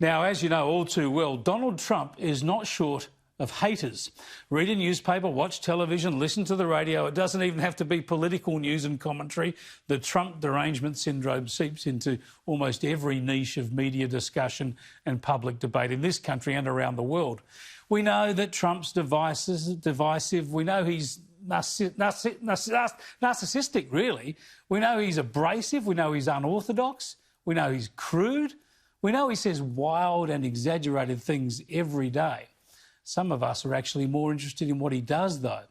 Now, as you know all too well, Donald Trump is not short of haters. Read a newspaper, watch television, listen to the radio. It doesn't even have to be political news and commentary. The Trump derangement syndrome seeps into almost every niche of media discussion and public debate in this country and around the world. We know that Trump's divisive. We know he's narcissistic, really. We know he's abrasive. We know he's unorthodox. We know he's crude. We know he says wild and exaggerated things every day. Some of us are actually more interested in what he does, though.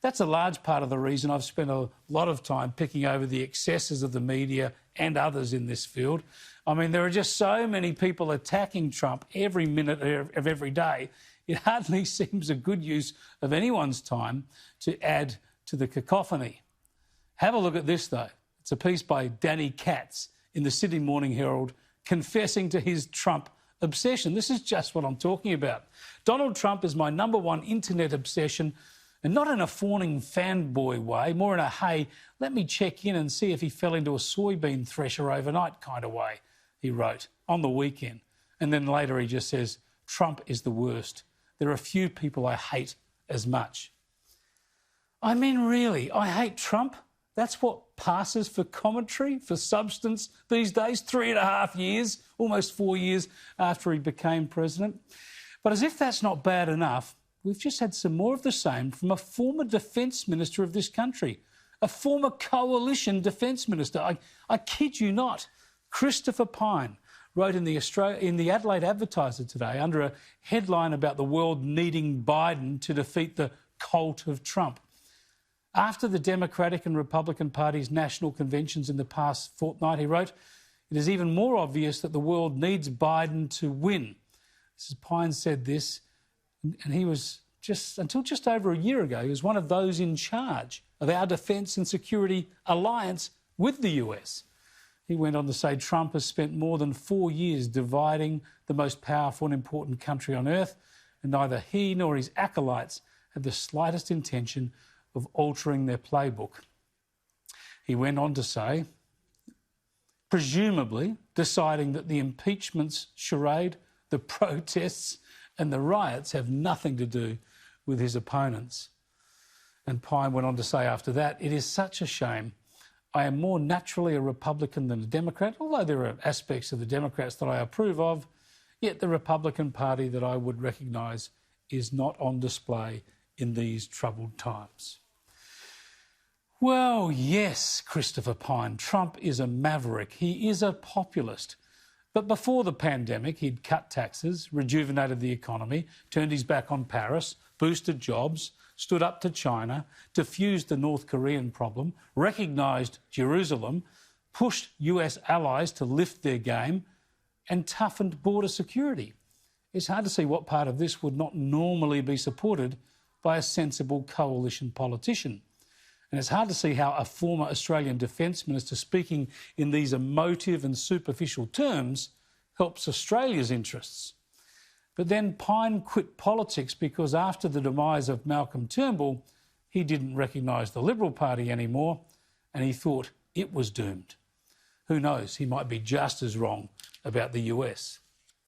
That's a large part of the reason I've spent a lot of time picking over the excesses of the media and others in this field. I mean, there are just so many people attacking Trump every minute of every day. It hardly seems a good use of anyone's time to add to the cacophony. Have a look at this, though. It's a piece by Danny Katz in the Sydney Morning Herald confessing to his Trump obsession. This is just what I'm talking about. Donald Trump is my #1 internet obsession, and not in a fawning fanboy way, more in a, hey, let me check in and see if he fell into a soybean thresher overnight kind of way, he wrote on the weekend. And then later he just says, Trump is the worst. There are few people I hate as much. I mean, really, I hate Trump? That's what passes for commentary, for substance these days, 3.5 years, almost 4 years after he became president. But as if that's not bad enough, we've just had some more of the same from a former defence minister of this country, a former coalition defence minister. I kid you not. Christopher Pyne wrote in the Adelaide Advertiser today under a headline about the world needing Biden to defeat the cult of Trump. After the Democratic and Republican parties' national conventions in the past fortnight, he wrote, it is even more obvious that the world needs Biden to win. Mrs. Pyne said this, and he was until just over a year ago, he was one of those in charge of our defence and security alliance with the US. He went on to say Trump has spent more than 4 years dividing the most powerful and important country on earth, and neither he nor his acolytes had the slightest intention of altering their playbook. He went on to say, presumably deciding that the impeachments charade, the protests and the riots have nothing to do with his opponents. And Pyne went on to say after that, it is such a shame. I am more naturally a Republican than a Democrat, although there are aspects of the Democrats that I approve of, yet the Republican Party that I would recognise is not on display in these troubled times. Well, yes, Christopher Pyne, Trump is a maverick. He is a populist. But before the pandemic, he'd cut taxes, rejuvenated the economy, turned his back on Paris, boosted jobs, stood up to China, defused the North Korean problem, recognised Jerusalem, pushed US allies to lift their game, and toughened border security. It's hard to see what part of this would not normally be supported by a sensible coalition politician. And it's hard to see how a former Australian Defence Minister speaking in these emotive and superficial terms helps Australia's interests. But then Pyne quit politics because after the demise of Malcolm Turnbull, he didn't recognise the Liberal Party anymore and he thought it was doomed. Who knows, he might be just as wrong about the US.